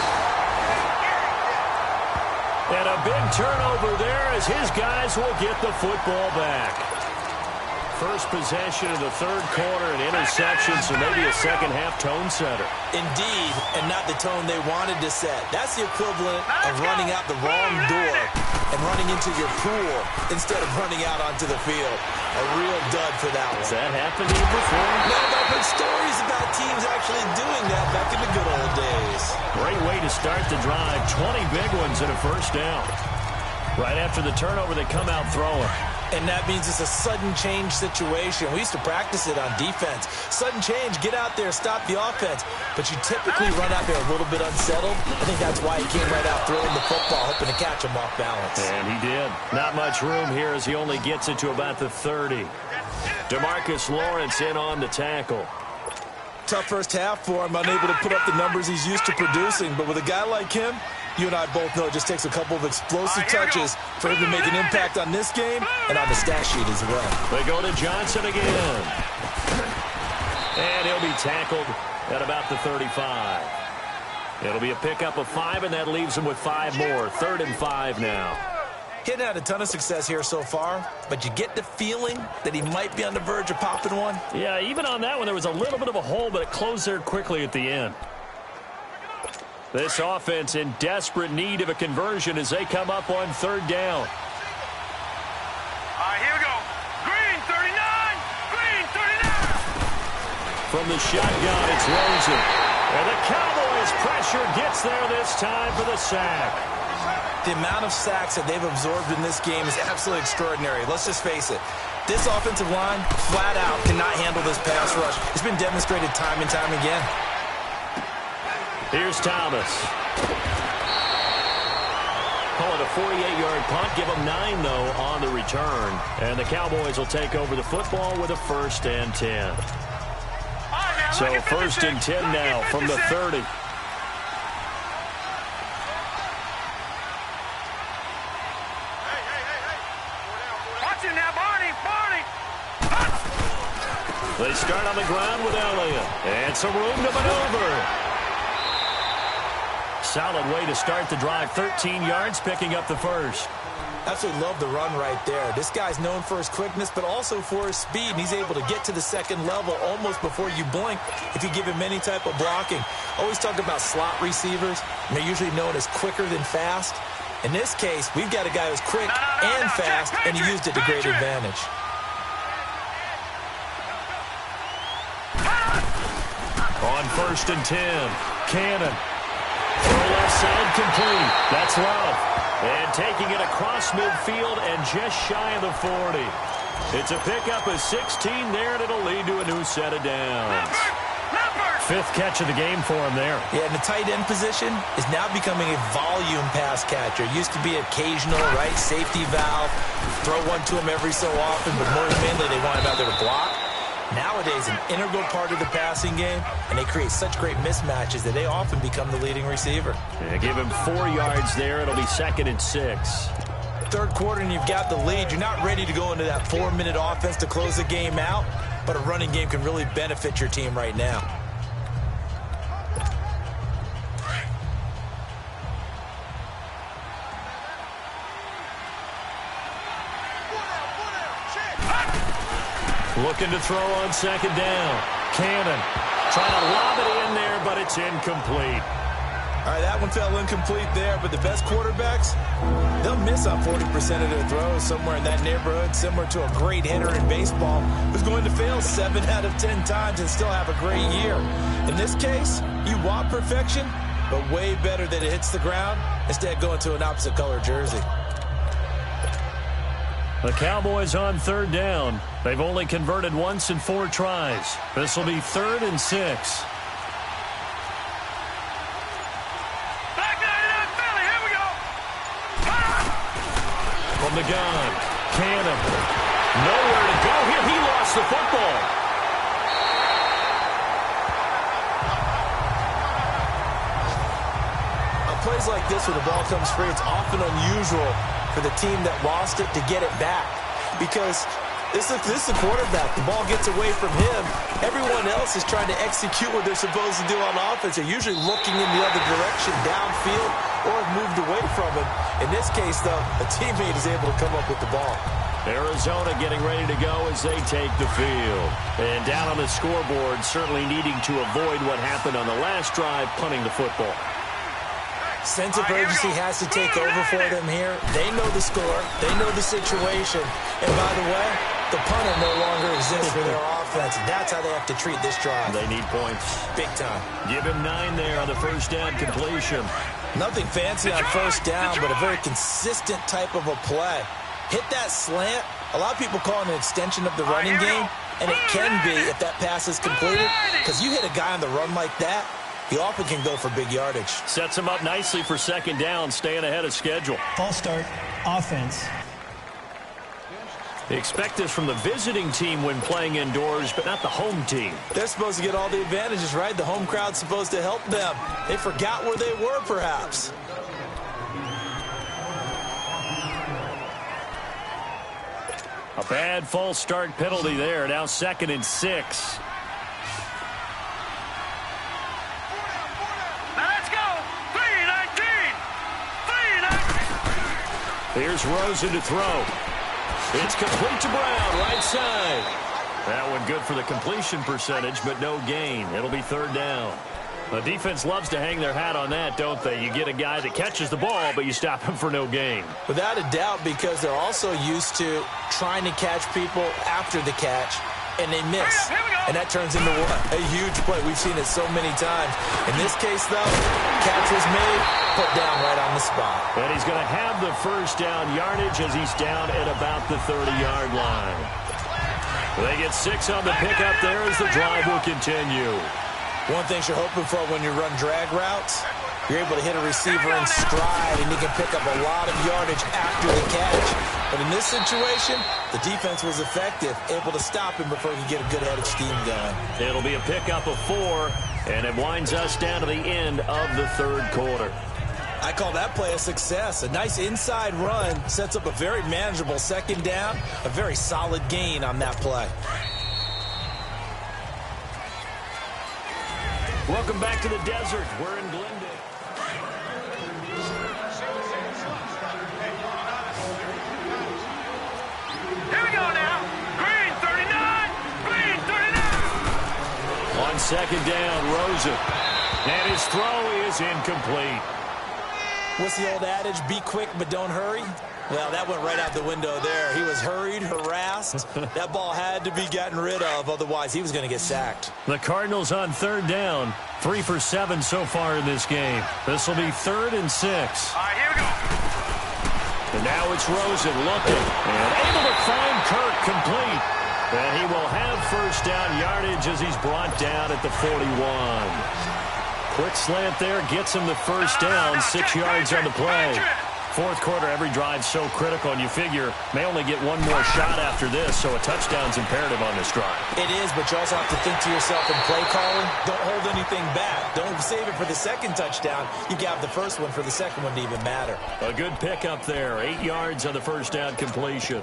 Speaker 1: And a big turnover there as his guys will get the football back. First possession of the third quarter, an interception, so maybe a second-half tone setter.
Speaker 2: Indeed, and not the tone they wanted to set. That's the equivalent of running out the wrong door and running into your pool instead of running out onto the field. A real dud for that one.
Speaker 1: Has that happened to you before?
Speaker 2: No, but I've heard stories about teams actually doing that back in the good old days.
Speaker 1: Great way to start the drive. 20 big ones and a first down. Right after the turnover, they come out throwing.
Speaker 2: And that means it's a sudden change situation. We used to practice it on defense. Sudden change, get out there, stop the offense. But you typically run out there a little bit unsettled. I think that's why he came right out throwing the football, hoping to catch him off balance.
Speaker 1: And he did. Not much room here as he only gets it to about the 30. DeMarcus Lawrence in on the tackle.
Speaker 2: Tough first half for him, unable to put up the numbers he's used to producing. But with a guy like him, you and I both know it just takes a couple of explosive touches for him to make an impact on this game and on the stat sheet as well.
Speaker 1: They go to Johnson again. And he'll be tackled at about the 35. It'll be a pickup of 5, and that leaves him with 5 more. 3rd and 5 now.
Speaker 2: He hadn't had a ton of success here so far, but you get the feeling that he might be on the verge of popping one.
Speaker 1: Yeah, even on that one, there was a little bit of a hole, but it closed there quickly at the end. This offense in desperate need of a conversion as they come up on 3rd down.
Speaker 3: All right, here we go. Green, 39. Green, 39.
Speaker 1: From the shotgun, it's Rosen. And the Cowboys' pressure gets there this time for the sack.
Speaker 2: The amount of sacks that they've absorbed in this game is absolutely extraordinary. Let's just face it. This offensive line, flat out, cannot handle this pass rush. It's been demonstrated time and time again.
Speaker 1: Here's Thomas. Call it a 48-yard punt. Give them 9, though, on the return. And the Cowboys will take over the football with a 1st and 10. So 1st and 10 now from the 30. They start on the ground with Elliott. And some room to maneuver. Solid way to start the drive. 13 yards, picking up the first.
Speaker 2: Absolutely love the run right there. This guy's known for his quickness, but also for his speed. And he's able to get to the second level almost before you blink if you give him any type of blocking. Always talk about slot receivers. And they're usually known as quicker than fast. In this case, we've got a guy who's quick and fast, and he used it to great advantage.
Speaker 1: On 1st and 10, Cannon. Throw left left side complete. That's Love. And taking it across midfield and just shy of the 40. It's a pickup of 16 there, and it'll lead to a new set of downs. Fifth catch of the game for him there.
Speaker 2: Yeah, and the tight end position is now becoming a volume pass catcher. Used to be occasional, right, safety valve. Throw one to him every so often, but more mainly they want him out there to block. Nowadays, an integral part of the passing game, and they create such great mismatches that they often become the leading receiver.
Speaker 1: Yeah, give him 4 yards there. It'll be 2nd and 6.
Speaker 2: Third quarter, and you've got the lead. You're not ready to go into that 4-minute offense to close the game out, but a running game can really benefit your team right now.
Speaker 1: Looking to throw on 2nd down. Cannon trying to lob it in there, but it's incomplete.
Speaker 2: All right, that one fell incomplete there, but the best quarterbacks, they'll miss on 40% of their throws somewhere in that neighborhood, similar to a great hitter in baseball who's going to fail 7 out of 10 times and still have a great year. In this case, you want perfection, but way better that it hits the ground instead going to an opposite color jersey.
Speaker 1: The Cowboys on 3rd down. They've only converted once in 4 tries. This will be 3rd and 6. From the gun, Cannon. Nowhere to go here. He lost the football.
Speaker 2: On plays like this, when the ball comes free, it's often unusual for the team that lost it to get it back. Because this is the quarterback. The ball gets away from him. Everyone else is trying to execute what they're supposed to do on offense. They're usually looking in the other direction, downfield, or have moved away from him. In this case, though, a teammate is able to come up with the ball.
Speaker 1: Arizona getting ready to go as they take the field. And down on the scoreboard, certainly needing to avoid what happened on the last drive, punting the football.
Speaker 2: Sense of urgency has to take over for them here. They know the score. They know the situation. And by the way, the punter no longer exists for their offense. And that's how they have to treat this drive.
Speaker 1: They need points.
Speaker 2: Big time.
Speaker 1: Give him 9 there on the 1st down completion.
Speaker 2: Nothing fancy on 1st down, but a very consistent type of a play. Hit that slant. A lot of people call it an extension of the running game. And it can be if that pass is completed. Because you hit a guy on the run like that, he often can go for big yardage.
Speaker 1: Sets him up nicely for 2nd down, staying ahead of schedule.
Speaker 4: False start, offense.
Speaker 1: They expect this from the visiting team when playing indoors, but not the home team.
Speaker 2: They're supposed to get all the advantages, right? The home crowd's supposed to help them. They forgot where they were, perhaps.
Speaker 1: A bad false start penalty there. Now 2nd and 6. Here's Rosen to throw. It's complete to Brown, right side. That one good for the completion percentage, but no gain. It'll be 3rd down. The defense loves to hang their hat on that, don't they? You get a guy that catches the ball, but you stop him for no gain.
Speaker 2: Without a doubt, because they're also used to trying to catch people after the catch, and they miss. And that turns into what? A huge play. We've seen it so many times. In this case, though, catch was made, put down right on the spot.
Speaker 1: And he's going to have the 1st down yardage as he's down at about the 30-yard line. They get 6 on the pickup there as the drive will continue.
Speaker 2: One thing you're hoping for when you run drag routes, you're able to hit a receiver in stride, and you can pick up a lot of yardage after the catch. But in this situation, the defense was effective, able to stop him before he could get a good head of steam going.
Speaker 1: It'll be a pickup of 4, and it winds us down to the end of the 3rd quarter.
Speaker 2: I call that play a success. A nice inside run sets up a very manageable 2nd down, a very solid gain on that play.
Speaker 1: Welcome back to the desert. We're in Glendale.
Speaker 3: Here we go now. Green 39. Green 39.
Speaker 1: On 2nd down, Rosen. And his throw is incomplete.
Speaker 2: What's the old adage? Be quick, but don't hurry. Well, that went right out the window there. He was hurried, harassed. That ball had to be gotten rid of, otherwise he was going to get sacked.
Speaker 1: The Cardinals on third down. 3 for 7 so far in this game. This will be 3rd and 6.
Speaker 3: All right, here we go.
Speaker 1: And now it's Rosen looking and able to find Kirk complete. And he will have first down yardage as he's brought down at the 41. Quick slant there, gets him the first down, 6 yards on the play. Fourth quarter, every drive so critical, and you figure may only get one more shot after this, so a touchdown's imperative on this drive.
Speaker 2: It is, but you also have to think to yourself in play calling, don't hold anything back. Don't save it for the second touchdown. You got the first one for the second one to even matter.
Speaker 1: A good pickup there, 8 yards on the first down completion.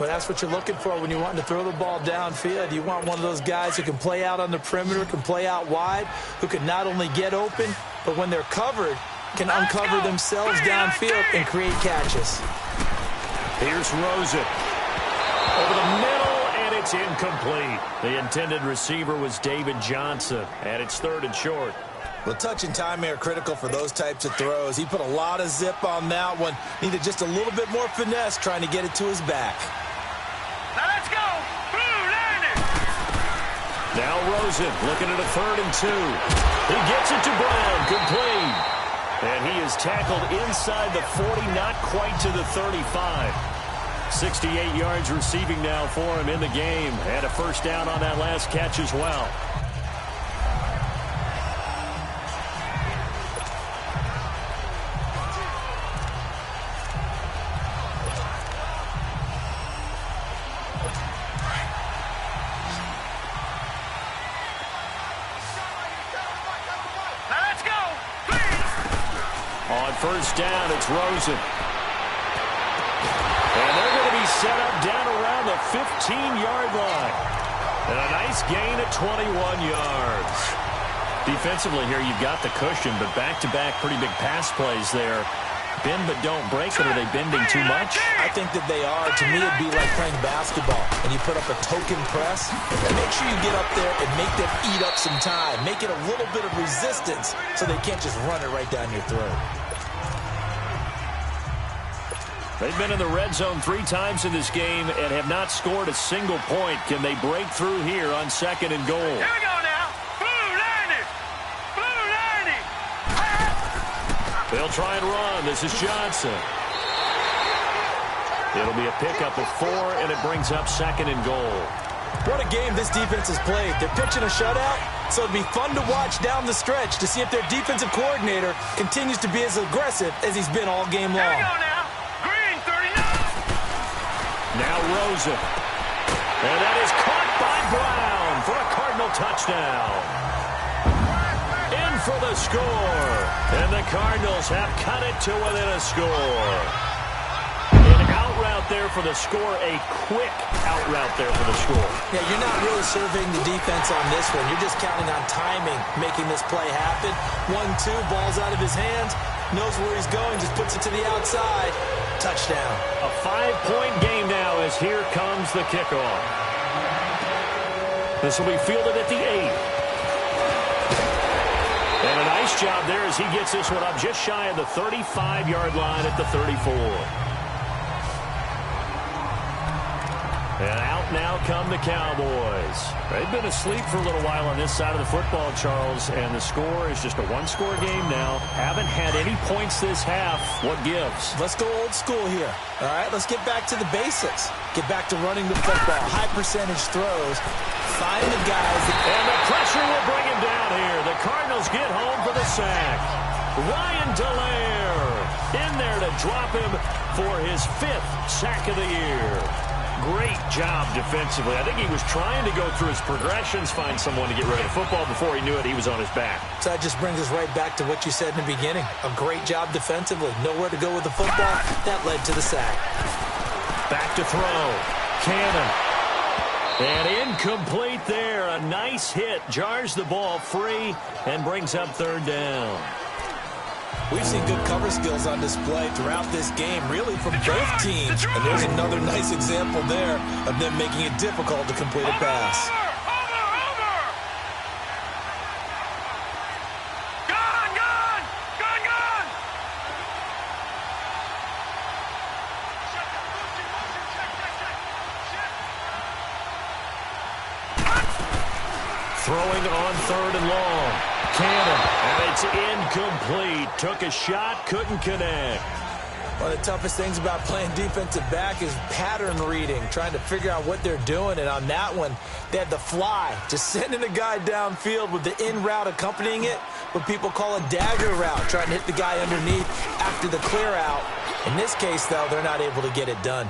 Speaker 2: Well, that's what you're looking for when you're wanting to throw the ball downfield. You want one of those guys who can play out on the perimeter, can play out wide, who can not only get open, but when they're covered, can uncover themselves downfield and create catches.
Speaker 1: Here's Rosen. Over the middle, and it's incomplete. The intended receiver was David Johnson, and it's 3rd and short.
Speaker 2: Well, touch and timing are critical for those types of throws. He put a lot of zip on that one. Needed just a little bit more finesse trying to get it to his back.
Speaker 3: Now let's go. Blue landing.
Speaker 1: Now Rosen looking at a 3rd and 2. He gets it to Brown, complete. And he is tackled inside the 40, not quite to the 35. 68 yards receiving now for him in the game. And a first down on that last catch as well.
Speaker 3: Now let's go.
Speaker 1: On first down, it's Rosen. And they're going to be set up down around the 15-yard line. And a nice gain at 21 yards. Defensively here, you've got the cushion, but back-to-back pretty big pass plays there. Bend but don't break it. Are they bending too much?
Speaker 2: I think that they are. To me, it'd be like playing basketball, and you put up a token press. And make sure you get up there and make them eat up some time. Make it a little bit of resistance so they can't just run it right down your throat.
Speaker 1: They've been in the red zone 3 times in this game and have not scored a single point. Can they break through here on 2nd and goal?
Speaker 3: Here we go now. Blue landing. Blue landing.
Speaker 1: They'll try and run. This is Johnson. It'll be a pickup of 4, and it brings up 2nd and goal.
Speaker 2: What a game this defense has played. They're pitching a shutout, so it'll be fun to watch down the stretch to see if their defensive coordinator continues to be as aggressive as he's been all game
Speaker 3: Here
Speaker 2: long.
Speaker 3: we go now. Green 39.
Speaker 1: Now Rosen. And that is caught by Brown for a Cardinal touchdown. In for the score. And the Cardinals have cut it to within a score. An out route there for the score. A quick out route there for the score.
Speaker 2: Yeah, you're not really surveying the defense on this one. You're just counting on timing, making this play happen. 1-2, ball's out of his hands. Knows where he's going, just puts it to the outside. Touchdown.
Speaker 1: A 5-point game now as here comes the kickoff. This will be fielded at the 8. And a nice job there as he gets this one up just shy of the 35-yard line at the 34. And out now come the Cowboys. They've been asleep for a little while on this side of the football, Charles, and the score is just a one-score game now. Haven't had any points this half. What gives?
Speaker 2: Let's go old school here. All right, let's get back to the basics. Get back to running the football. High percentage throws. Find the guys.
Speaker 1: And the pressure will bring him down here. The Cardinals get home for the sack. Ryan Dallaire in there to drop him for his 5th sack of the year. Great job defensively. I think he was trying to go through his progressions, find someone to get rid of the football. Before he knew it, he was on his back.
Speaker 2: So that just brings us right back to what you said in the beginning. A great job defensively. Nowhere to go with the football. That led to the sack.
Speaker 1: Back to throw. Cannon. And incomplete there. A nice hit. Jars the ball free and brings up 3rd down.
Speaker 2: We've seen good cover skills on display throughout this game, really from both teams. And there's another nice example there of them making it difficult to complete a pass.
Speaker 1: throwing on 3rd and long. Cannon, and it's incomplete. Took a shot, couldn't connect.
Speaker 2: One of the toughest things about playing defensive back is pattern reading, trying to figure out what they're doing. And on that one, they had the fly, just sending a guy downfield with the in route accompanying it, what people call a dagger route, trying to hit the guy underneath after the clear out. In this case, though, they're not able to get it done.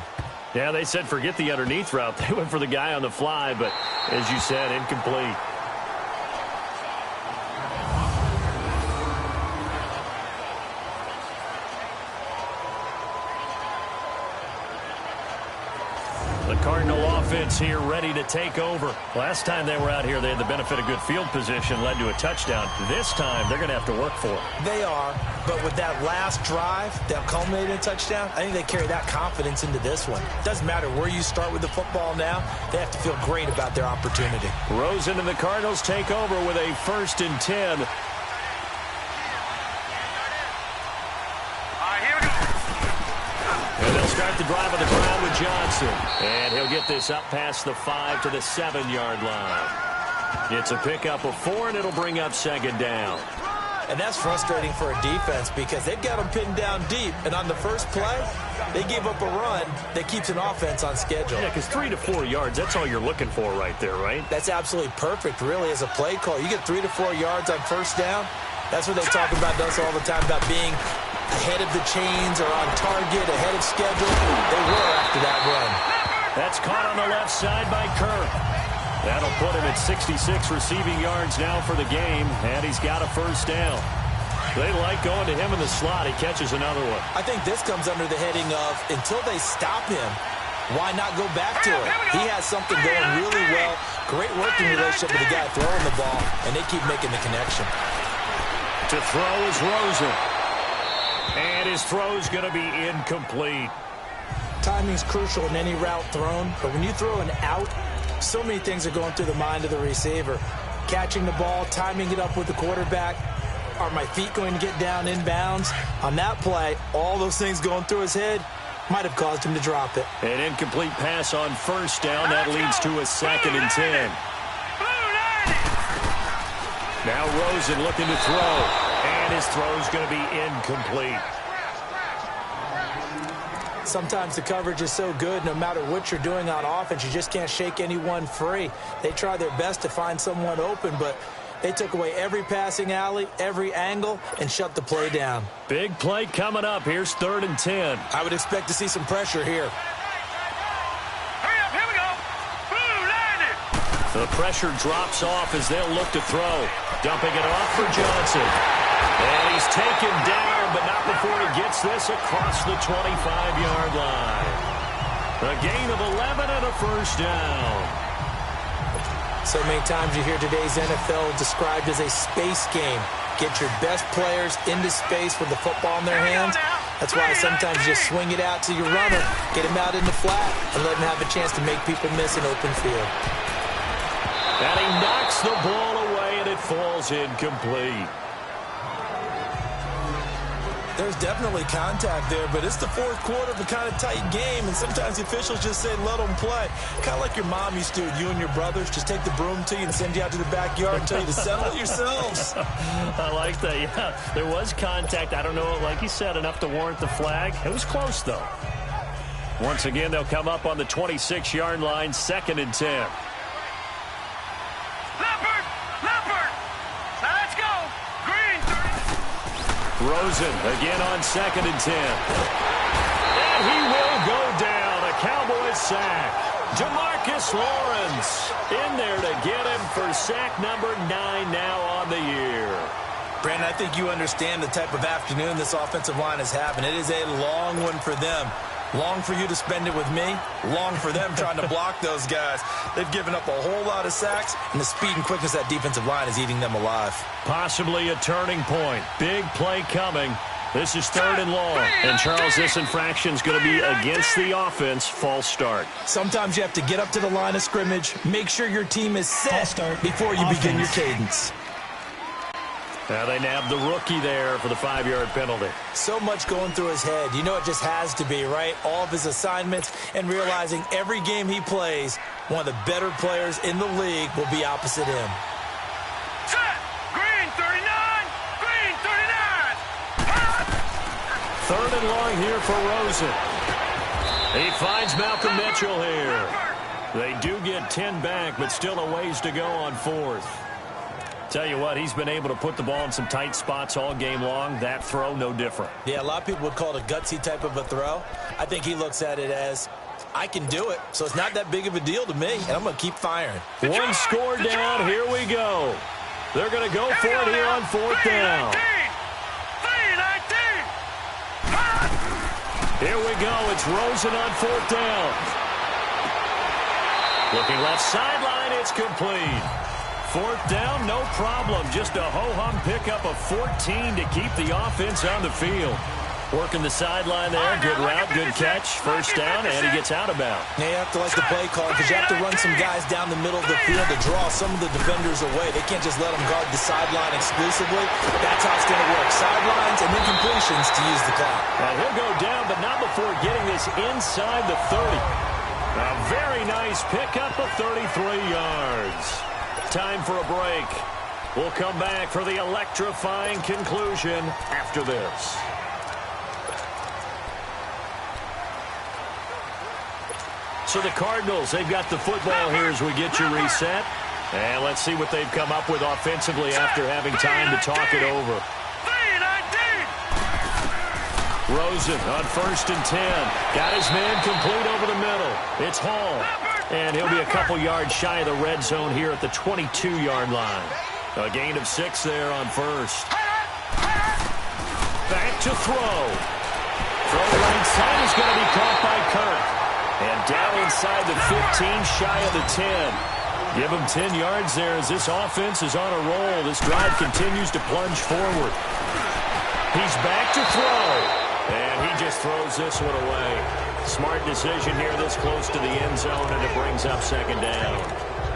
Speaker 1: Yeah, they said forget the underneath route. They went for the guy on the fly, but as you said, incomplete. The Cardinal offense here ready to take over. Last time they were out here, they had the benefit of good field position, led to a touchdown. This time, they're going to have to work for it.
Speaker 2: They are, but with that last drive that culminated in a touchdown, I think they carry that confidence into this one. Doesn't matter where you start with the football now, they have to feel great about their opportunity.
Speaker 1: Rosen and the Cardinals take over with a 1st and 10. And they'll start the drive on the ground with Johnson. And he'll get this up past the 5 to the 7-yard line. It's a pickup of 4, and it'll bring up 2nd down.
Speaker 2: And that's frustrating for a defense because they've got them pinned down deep. And on the first play, they gave up a run that keeps an offense on schedule.
Speaker 1: Yeah, because 3 to 4 yards, that's all you're looking for right there, right?
Speaker 2: That's absolutely perfect, really, as a play call. You get 3 to 4 yards on 1st down. That's what they talk about us all the time, about being ahead of the chains or on target, ahead of schedule. They were after that run.
Speaker 1: That's caught on the left side by Kirk. That'll put him at 66 receiving yards now for the game, and he's got a 1st down. They like going to him in the slot. He catches another one.
Speaker 2: I think this comes under the heading of until they stop him, why not go back to it? He has something going really well. Great working relationship with the guy throwing the ball, and they keep making the connection.
Speaker 1: To throw is Rosen. And his throw's going to be incomplete.
Speaker 2: Timing's crucial in any route thrown, but when you throw an out, so many things are going through the mind of the receiver. Catching the ball, timing it up with the quarterback. Are my feet going to get down inbounds? On that play, all those things going through his head might have caused him to drop it.
Speaker 1: An incomplete pass on 1st down. That leads to a 2nd and 10. Now Rosen looking to throw, and his throw's going to be incomplete.
Speaker 2: Sometimes the coverage is so good, no matter what you're doing on offense, you just can't shake anyone free. They try their best to find someone open, but they took away every passing alley, every angle, and shut the play down.
Speaker 1: Big play coming up. Here's 3rd and 10.
Speaker 2: I would expect to see some pressure here.
Speaker 3: Hurry up, here we go. Boom, landed.
Speaker 1: The pressure drops off as they'll look to throw. Dumping it off for Johnson. And he's taken down, but not before he gets this across the 25-yard line. A gain of 11 and a 1st down.
Speaker 2: So many times you hear today's NFL described as a space game. Get your best players into space with the football in their hands. That's why sometimes you just swing it out to your runner, get him out in the flat, and let him have a chance to make people miss an open field.
Speaker 1: And he knocks the ball away, and it falls incomplete.
Speaker 2: There's definitely contact there, but it's the 4th quarter of a kind of tight game, and sometimes the officials just say, let them play. Kind of like your mom used to with you and your brothers. Just take the broom to you and send you out to the backyard and tell you to settle it yourselves.
Speaker 1: I like that, yeah. There was contact. I don't know, like you said, enough to warrant the flag. It was close, though. Once again, they'll come up on the 26-yard line, 2nd and 10. Rosen again on 2nd and 10. And he will go down. A Cowboys sack. Demarcus Lawrence in there to get him for sack number 9 now on the year.
Speaker 2: Brandon, I think you understand the type of afternoon this offensive line is having. It is a long one for them. Long for you to spend it with me. Long for them trying to block those guys. They've given up a whole lot of sacks, and the speed and quickness of that defensive line is eating them alive.
Speaker 1: Possibly a turning point. Big play coming. This is 3rd and long. And, Charles, this infraction is going to be against the offense. False start.
Speaker 2: Sometimes you have to get up to the line of scrimmage, make sure your team is set before you begin your cadence.
Speaker 1: Now they nabbed the rookie there for the 5-yard penalty.
Speaker 2: So much going through his head. You know it just has to be, right? All of his assignments and realizing every game he plays, one of the better players in the league will be opposite him.
Speaker 1: 3rd and long here for Rosen. He finds Malcolm Mitchell here. They do get 10 back, but still a ways to go on 4th. Tell you what, he's been able to put the ball in some tight spots all game long. That throw, no different.
Speaker 2: Yeah, a lot of people would call it a gutsy type of a throw. I think he looks at it as, I can do it, so it's not that big of a deal to me, and I'm going to keep firing.
Speaker 1: One score down. Here we go. They're going to go for it here on 4th down. Here we go. It's Rosen on 4th down. Looking left sideline. It's complete. 4th down, no problem. Just a ho-hum pickup of 14 to keep the offense on the field. Working the sideline there. Good route, good catch. 1st down, and he gets out of bounds.
Speaker 2: Now you have to like the play call because you have to run some guys down the middle of the field to draw some of the defenders away. They can't just let them guard the sideline exclusively. That's how it's going to work. Sidelines and then completions to use the clock.
Speaker 1: Now he'll go down, but not before getting this inside the 30. A very nice pickup of 33 yards. Time for a break. We'll come back for the electrifying conclusion after this. So the Cardinals, they've got the football here as we get you reset. And let's see what they've come up with offensively after having time to talk it over. Rosen on 1st and 10. Got his man complete over the middle. It's Hall. And he'll be a couple yards shy of the red zone here at the 22-yard line. A gain of 6 there on 1st. Back to throw. Throw right side is going to be caught by Kirk. And down inside the 15, shy of the 10. Give him 10 yards there as this offense is on a roll. This drive continues to plunge forward. He's back to throw. And he just throws this one away. Smart decision here this close to the end zone, and it brings up 2nd down.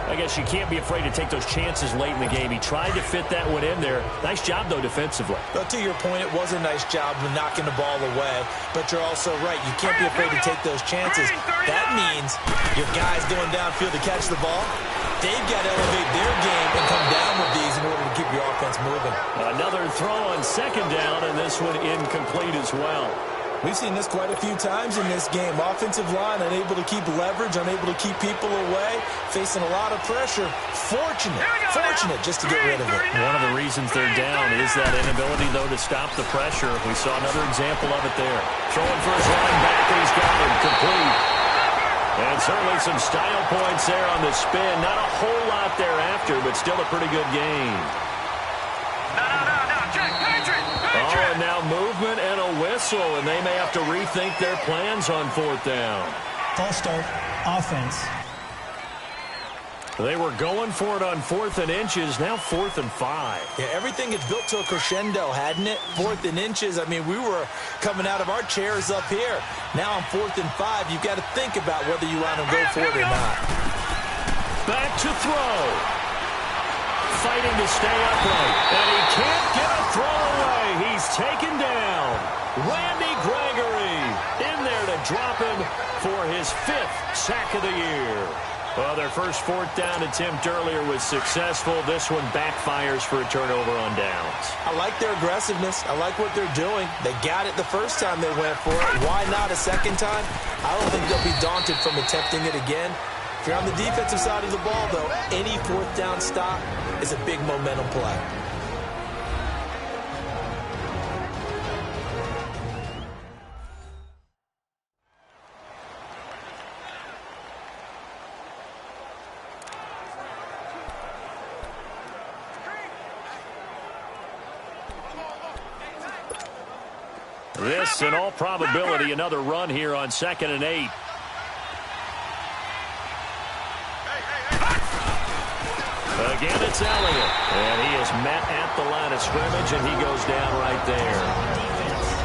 Speaker 1: I guess you can't be afraid to take those chances late in the game. He tried to fit that one in there. Nice job, though, defensively.
Speaker 2: But to your point, it was a nice job of knocking the ball away. But you're also right. You can't be afraid to take those chances. That means your guys going downfield to catch the ball, they've got to elevate their game and come down with these in order to keep your offense moving.
Speaker 1: Another throw on 2nd down, and this one incomplete as well.
Speaker 2: We've seen this quite a few times in this game. Offensive line unable to keep leverage, unable to keep people away, facing a lot of pressure. Fortunate just to get rid of it.
Speaker 1: One of the reasons they're down is that inability, though, to stop the pressure. We saw another example of it there. Throwing for his line back, and he's got him complete. And certainly some style points there on the spin. Not a whole lot thereafter, but still a pretty good game. Oh, and now movement and a whistle, and they may have to rethink their plans on 4th down.
Speaker 4: False start, offense.
Speaker 1: They were going for it on 4th and inches, now 4th and 5.
Speaker 2: Yeah, everything had built to a crescendo, hadn't it? 4th and inches, I mean, we were coming out of our chairs up here. Now on 4th and 5, you've got to think about whether you want to go for it or not.
Speaker 1: Back to throw. Fighting to stay upright, and he can't get a throw away. He's taken down. Randy Gregory in there to drop him for his 5th sack of the year. Well, their first 4th down attempt earlier was successful. This one backfires for a turnover on downs.
Speaker 2: I like their aggressiveness. I like what they're doing. They got it the first time they went for it. Why not a second time? I don't think they'll be daunted from attempting it again. If you're on the defensive side of the ball, though, any 4th down stop is a big momentum play.
Speaker 1: This, in all probability, another run here on 2nd and 8. Again, it's Elliott. And he is met at the line of scrimmage, and he goes down right there.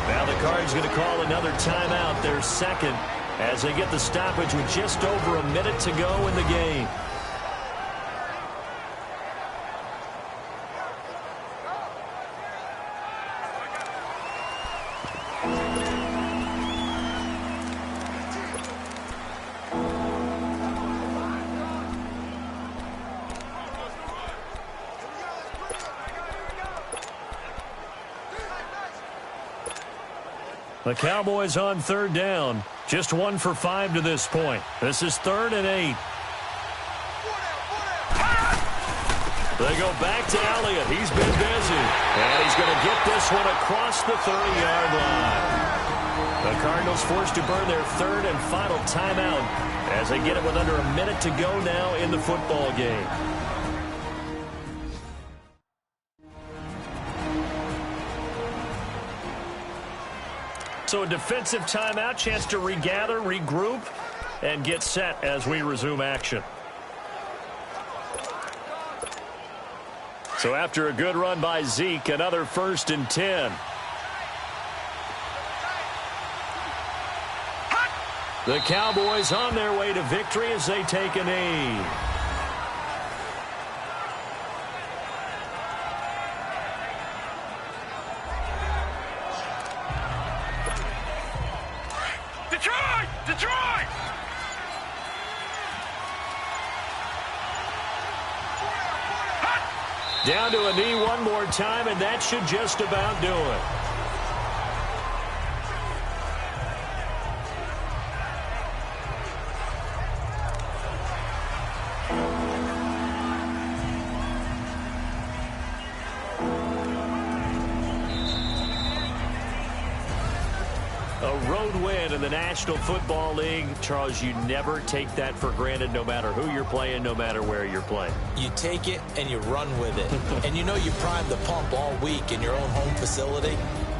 Speaker 1: Now the Cards going to call another timeout, their 2nd, as they get the stoppage with just over a minute to go in the game. The Cowboys on third down. Just 1 for 5 to this point. This is 3rd and 8. They go back to Elliott. He's been busy. And he's going to get this one across the 30-yard line. The Cardinals forced to burn their 3rd and final timeout as they get it with under a minute to go now in the football game. So a defensive timeout, chance to regather, regroup, and get set as we resume action. So after a good run by Zeke, another 1st and 10. The Cowboys on their way to victory as they take a knee.
Speaker 3: Detroit!
Speaker 1: Down to a knee one more time, and that should just about do it. A road win in the National Football League. Charles, you never take that for granted no matter who you're playing, no matter where you're playing.
Speaker 2: You take it and you run with it. And you know you primed the pump all week in your own home facility.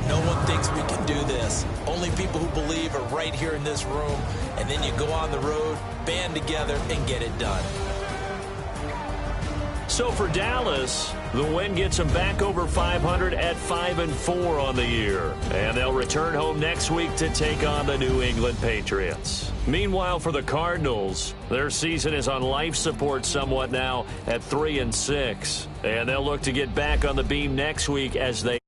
Speaker 2: No one thinks we can do this. Only people who believe are right here in this room. And then you go on the road, band together, and get it done.
Speaker 1: So for Dallas, the win gets them back over 500 at 5-4 on the year. And they'll return home next week to take on the New England Patriots. Meanwhile, for the Cardinals, their season is on life support somewhat now at 3-6. And they'll look to get back on the beam next week as they